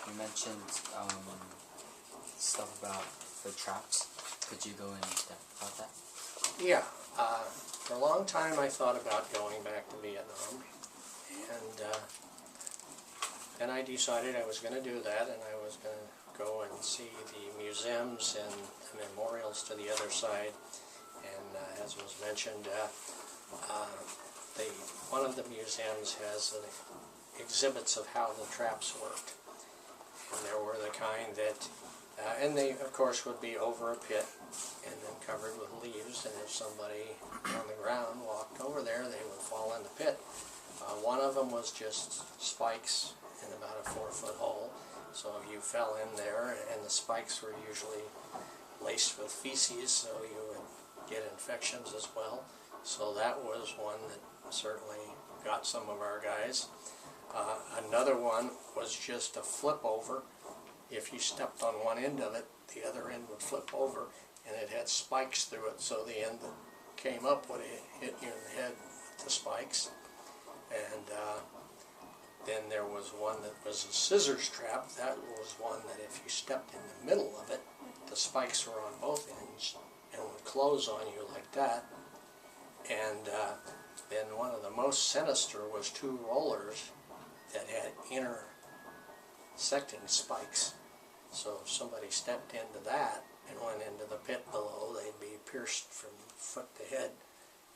You mentioned stuff about the traps. Could you go in depth about that? Yeah. For a long time I thought about going back to Vietnam, and I decided I was going to do that, and I was going to go and see the museums and the memorials to the other side. And as was mentioned, one of the museums has exhibits of how the traps worked. And there were the kind that, and they of course would be over a pit and then covered with leaves, and if somebody on the ground walked over there, they would fall in the pit. One of them was just spikes in about a 4-foot hole, so if you fell in there, and the spikes were usually laced with feces, so you would get infections as well. So that was one that certainly got some of our guys. Another one was just a flip over. If you stepped on one end of it, the other end would flip over, and it had spikes through it, so the end that came up would hit you in the head with the spikes. And then there was one that was a scissors trap. That was one that if you stepped in the middle of it, the spikes were on both ends and would close on you like that. And then one of the most sinister was 2 rollers that had intersecting spikes. So if somebody stepped into that and went into the pit below, they'd be pierced from foot to head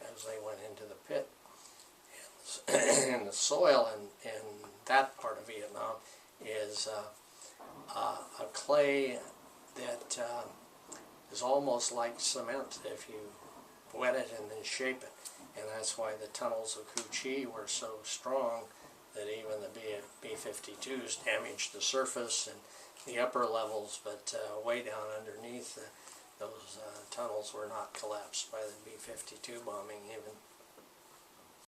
as they went into the pit. And the soil in that part of Vietnam is a clay that is almost like cement if you wet it and then shape it. And that's why the tunnels of Cu Chi were so strong that even the B-52s damaged the surface and the upper levels, but way down underneath, those tunnels were not collapsed by the B-52 bombing even.